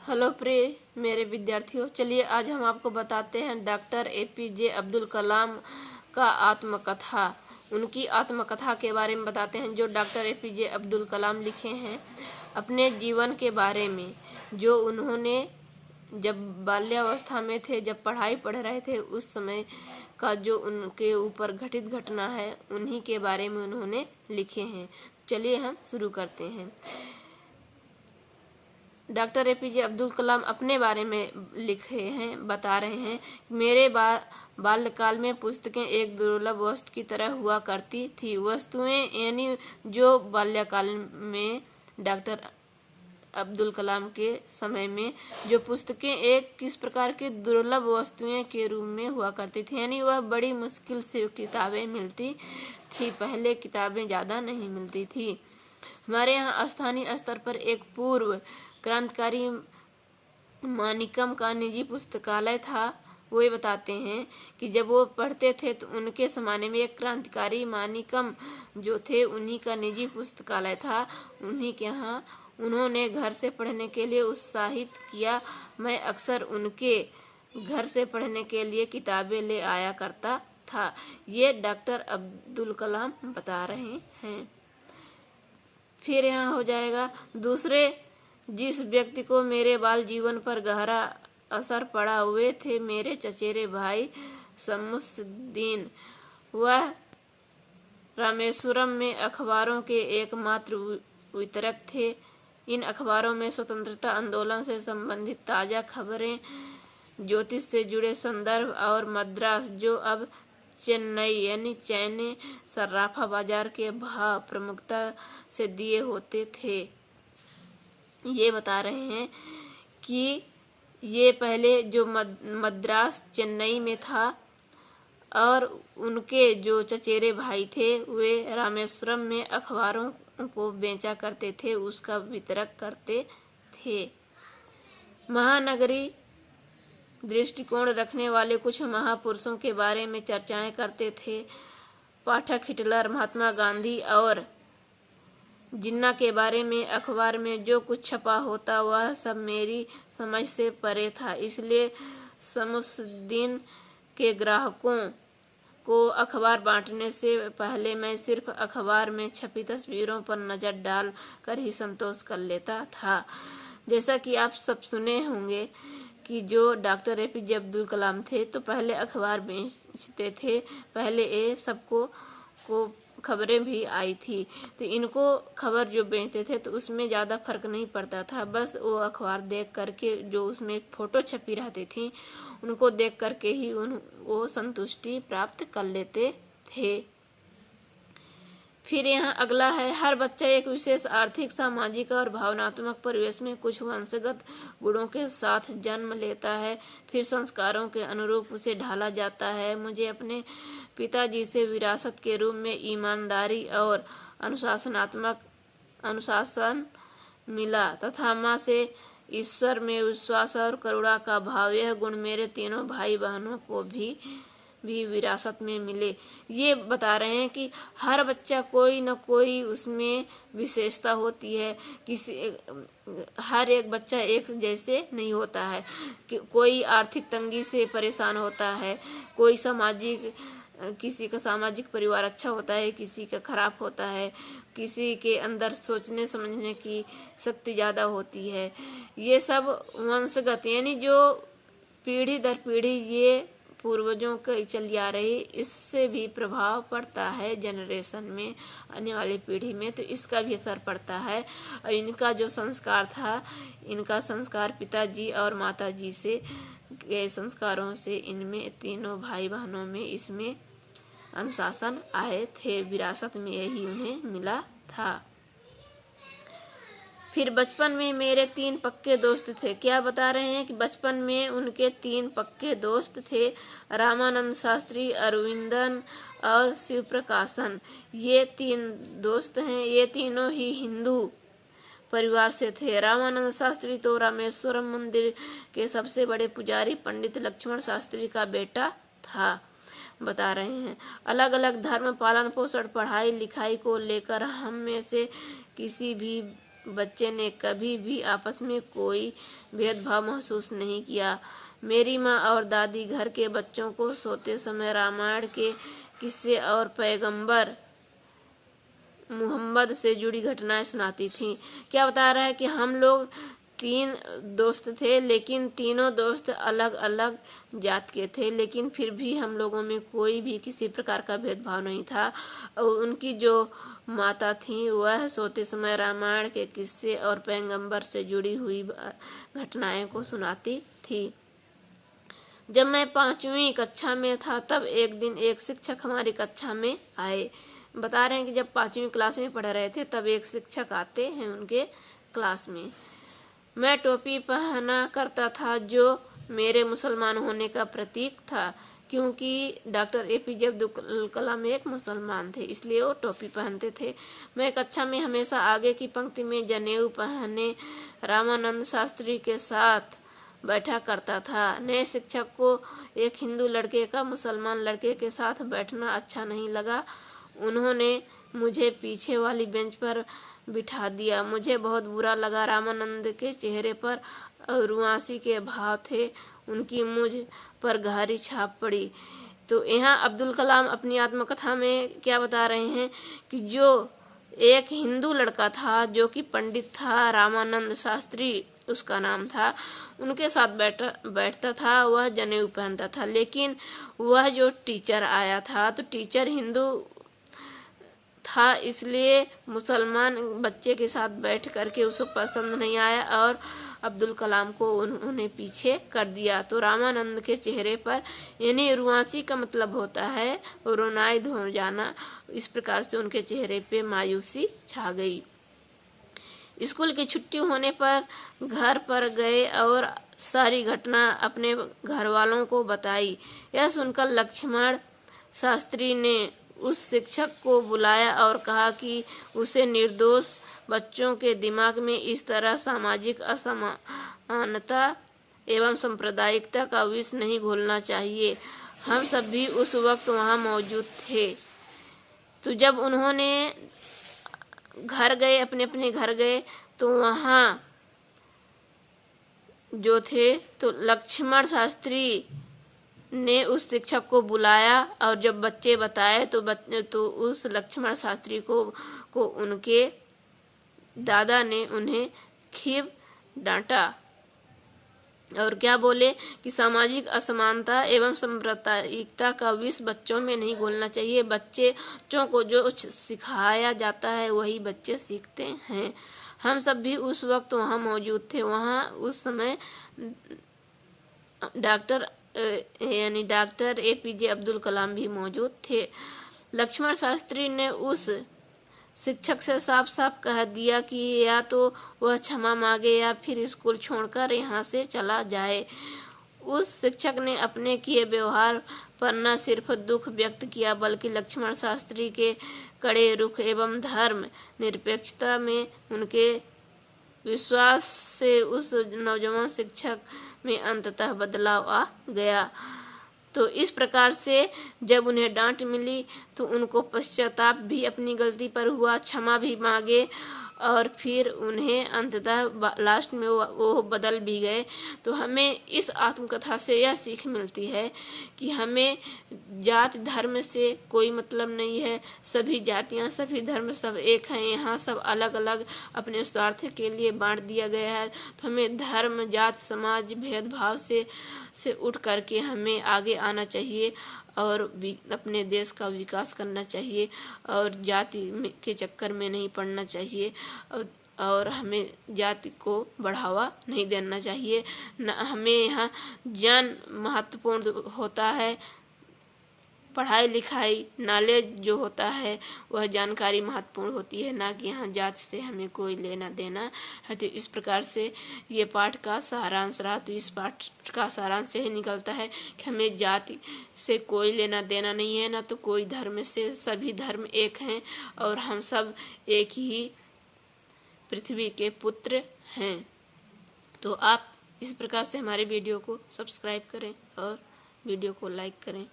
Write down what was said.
Hello प्रिय मेरे विद्यार्थियों, चलिए आज हम आपको बताते हैं डॉक्टर एपीजे अब्दुल कलाम का आत्मकथा। उनकी आत्मकथा के बारे में बताते हैं जो डॉक्टर एपीजे अब्दुल कलाम लिखे हैं अपने जीवन के बारे में। जो उन्होंने जब बाल्यावस्था में थे, जब पढ़ाई पढ़ रहे थे, उस समय का जो उनके ऊपर घटित घटना है उन्हीं के बारे में उन्होंने लिखे हैं। चलिए हम शुरू करते हैं। डॉक्टर एपीजे अब्दुल कलाम अपने बारे में लिखे हैं, बता रहे हैं, मेरे बाल्यकाल में पुस्तकें एक दुर्लभ वस्तु की तरह हुआ करती थी। वस्तुएं यानी जो बाल्यकाल में डॉक्टर अब्दुल कलाम के समय में जो पुस्तकें एक किस प्रकार की दुर्लभ वस्तुएं के रूप में हुआ करती थी, यानी वह बड़ी मुश्किल से किताबें मिलती थी। पहले किताबें ज़्यादा नहीं मिलती थी। हमारे यहाँ स्थानीय स्तर पर एक पूर्व क्रांतिकारी मानिकम का निजी पुस्तकालय था। वो ये बताते हैं कि जब वो पढ़ते थे तो उनके ज़माने में एक क्रांतिकारी मानिकम जो थे उन्हीं का निजी पुस्तकालय था। उन्हीं के यहाँ उन्होंने घर से पढ़ने के लिए उत्साहित किया। मैं अक्सर उनके घर से पढ़ने के लिए किताबें ले आया करता था। ये डॉक्टर अब्दुल कलाम बता रहे हैं। फिर यहाँ हो जाएगा दूसरे जिस व्यक्ति को मेरे बाल जीवन पर गहरा असर पड़ा हुए थे मेरे चचेरे भाई शमसुद्दीन। वह रामेश्वरम में अखबारों के एकमात्र वितरक थे। इन अखबारों में स्वतंत्रता आंदोलन से संबंधित ताज़ा खबरें, ज्योतिष से जुड़े संदर्भ और मद्रास जो अब चेन्नई यानी चैन्नई सर्राफा बाजार के भाव प्रमुखता से दिए होते थे। ये बता रहे हैं कि ये पहले जो मद्रास चेन्नई में था और उनके जो चचेरे भाई थे वे रामेश्वरम में अखबारों को बेचा करते थे, उसका वितरक करते थे। महानगरी दृष्टिकोण रखने वाले कुछ महापुरुषों के बारे में चर्चाएं करते थे। पाठक हिटलर, महात्मा गांधी और जिन्ना के बारे में अखबार में जो कुछ छपा होता वह सब मेरी समझ से परे था। इसलिए शमसुद्दीन के ग्राहकों को अखबार बांटने से पहले मैं सिर्फ अखबार में छपी तस्वीरों पर नज़र डाल कर ही संतोष कर लेता था। जैसा कि आप सब सुने होंगे कि जो डॉक्टर एपीजे अब्दुल कलाम थे तो पहले अखबार बेचते थे। पहले ये सबको खबरें भी आई थी, तो इनको खबर जो बेचते थे तो उसमें ज़्यादा फर्क नहीं पड़ता था। बस वो अखबार देख करके जो उसमें फोटो छपी रहती थी उनको देख करके ही वो संतुष्टि प्राप्त कर लेते थे। फिर यहाँ अगला है, हर बच्चा एक विशेष आर्थिक, सामाजिक और भावनात्मक परिवेश में कुछ वंशगत गुणों के साथ जन्म लेता है, फिर संस्कारों के अनुरूप उसे ढाला जाता है। मुझे अपने पिताजी से विरासत के रूप में ईमानदारी और अनुशासन मिला तथा माँ से ईश्वर में विश्वास और करुणा का भाव। यह गुण मेरे तीनों भाई बहनों को भी विरासत में मिले। ये बता रहे हैं कि हर बच्चा कोई न कोई उसमें विशेषता होती है। हर एक बच्चा एक जैसे नहीं होता है कि कोई आर्थिक तंगी से परेशान होता है, किसी का सामाजिक परिवार अच्छा होता है, किसी का खराब होता है, किसी के अंदर सोचने समझने की शक्ति ज़्यादा होती है। ये सब वंशगत यानी जो पीढ़ी दर पीढ़ी ये पूर्वजों की चली आ रही, इससे भी प्रभाव पड़ता है जनरेशन में, आने वाली पीढ़ी में, तो इसका भी असर पड़ता है। और इनका जो संस्कार था, इनका संस्कार पिताजी और माताजी से के संस्कारों से इनमें तीनों भाई बहनों में इसमें अनुशासन आए थे। विरासत में यही उन्हें मिला था। फिर बचपन में मेरे 3 पक्के दोस्त थे। क्या बता रहे हैं कि बचपन में उनके 3 पक्के दोस्त थे, रामानंद शास्त्री, अरविंदन और शिव प्रकाशन। ये 3 दोस्त हैं। ये तीनों ही हिंदू परिवार से थे। रामानंद शास्त्री तो रामेश्वरम मंदिर के सबसे बड़े पुजारी पंडित लक्ष्मण शास्त्री का बेटा था। बता रहे हैं अलग अलग धर्म, पालन पोषण, पढ़ाई लिखाई को लेकर हम में से किसी भी बच्चे ने कभी भी आपस में कोई भेदभाव महसूस नहीं किया। मेरी माँ और दादी घर के बच्चों को सोते समय रामायण के किस्से और पैगंबर मोहम्मद से जुड़ी घटनाएं सुनाती थीं। क्या बता रहा है कि हम लोग 3 दोस्त थे, लेकिन तीनों दोस्त अलग अलग जात के थे, लेकिन फिर भी हम लोगों में कोई भी किसी प्रकार का भेदभाव नहीं था। और उनकी जो माता थी वह सोते समय रामायण के किस्से और पैगंबर से जुड़ी हुई घटनाएं को सुनाती थी। जब मैं 5वीं कक्षा में था तब एक दिन एक शिक्षक हमारी कक्षा में आए। बता रहे हैं कि जब 5वीं क्लास में पढ़ रहे थे तब एक शिक्षक आते हैं उनके क्लास में। मैं टोपी पहना करता था जो मेरे मुसलमान होने का प्रतीक था, क्योंकि डॉक्टर APJ अब्दुल कलाम एक मुसलमान थे, इसलिए वो टोपी पहनते थे। मैं कक्षा में हमेशा आगे की पंक्ति में जनेऊ पहने रामानंद शास्त्री के साथ बैठा करता था। नए शिक्षक को एक हिंदू लड़के का मुसलमान लड़के के साथ बैठना अच्छा नहीं लगा। उन्होंने मुझे पीछे वाली बेंच पर बिठा दिया। मुझे बहुत बुरा लगा। रामानंद के चेहरे पर रुआंसी के भाव थे। उनकी मुझ पर गहरी छाप पड़ी। तो यहाँ अब्दुल कलाम अपनी आत्मकथा में क्या बता रहे हैं कि जो एक हिंदू लड़का था जो कि पंडित था, रामानंद शास्त्री उसका नाम था, उनके साथ बैठता था, वह जनेऊ पहनता था। लेकिन वह जो टीचर आया था तो टीचर हिंदू था, इसलिए मुसलमान बच्चे के साथ बैठ करके उसको पसंद नहीं आया और अब्दुल कलाम को उन्होंने पीछे कर दिया। तो रामानंद के चेहरे पर, यानी रुआंसी का मतलब होता है रोनाई हो जाना, इस प्रकार से उनके चेहरे पे मायूसी छा गई। स्कूल की छुट्टी होने पर घर पर गए और सारी घटना अपने घर वालों को बताई। यह सुनकर लक्ष्मण शास्त्री ने उस शिक्षक को बुलाया और कहा कि उसे निर्दोष बच्चों के दिमाग में इस तरह सामाजिक असमानता एवं सांप्रदायिकता का विष नहीं घोलना चाहिए। हम सब भी उस वक्त वहाँ मौजूद थे। तो जब उन्होंने घर गए, अपने अपने घर गए, तो वहाँ जो थे तो लक्ष्मण शास्त्री ने उस शिक्षक को बुलाया और जब बच्चे बताए तो उस लक्ष्मण शास्त्री को उनके दादा ने उन्हें खूब डांटा और क्या बोले कि सामाजिक असमानता एवं सांप्रदायिकता का विष बच्चों में नहीं घोलना चाहिए। बच्चों को जो सिखाया जाता है वही बच्चे सीखते हैं। हम सब भी उस वक्त वहाँ मौजूद थे। वहाँ उस समय डॉक्टर APJ अब्दुल कलाम भी मौजूद थे। लक्ष्मण शास्त्री ने उस शिक्षक से साफ साफ कह दिया कि या तो वह क्षमा मांगे या फिर स्कूल छोड़कर यहाँ से चला जाए। उस शिक्षक ने अपने किए व्यवहार पर न सिर्फ दुख व्यक्त किया बल्कि लक्ष्मण शास्त्री के कड़े रुख एवं धर्म निरपेक्षता में उनके विश्वास से उस नौजवान शिक्षक में अंततः बदलाव आ गया। तो इस प्रकार से जब उन्हें डांट मिली तो उनको पश्चाताप भी अपनी गलती पर हुआ, क्षमा भी मांगे और फिर उन्हें अंततः लास्ट में वो बदल भी गए। तो हमें इस आत्मकथा से यह सीख मिलती है कि हमें जात धर्म से कोई मतलब नहीं है। सभी जातियां, सभी धर्म सब एक हैं। यहाँ सब अलग अलग अपने स्वार्थ के लिए बांट दिया गया है। तो हमें धर्म, जात, समाज भेदभाव से उठ करके हमें आगे आना चाहिए और अपने देश का विकास करना चाहिए और जाति के चक्कर में नहीं पड़ना चाहिए और हमें जाति को बढ़ावा नहीं देना चाहिए। न हमें यहाँ ज्ञान महत्वपूर्ण होता है, पढ़ाई लिखाई नॉलेज जो होता है वह जानकारी महत्वपूर्ण होती है, ना कि यहाँ जात से हमें कोई लेना देना है। तो इस प्रकार से ये पाठ का सारांश रहा। तो इस पाठ का सारांश यही निकलता है कि हमें जाति से कोई लेना देना नहीं है, ना तो कोई धर्म से। सभी धर्म एक हैं और हम सब एक ही पृथ्वी के पुत्र हैं। तो आप इस प्रकार से हमारे वीडियो को सब्सक्राइब करें और वीडियो को लाइक करें।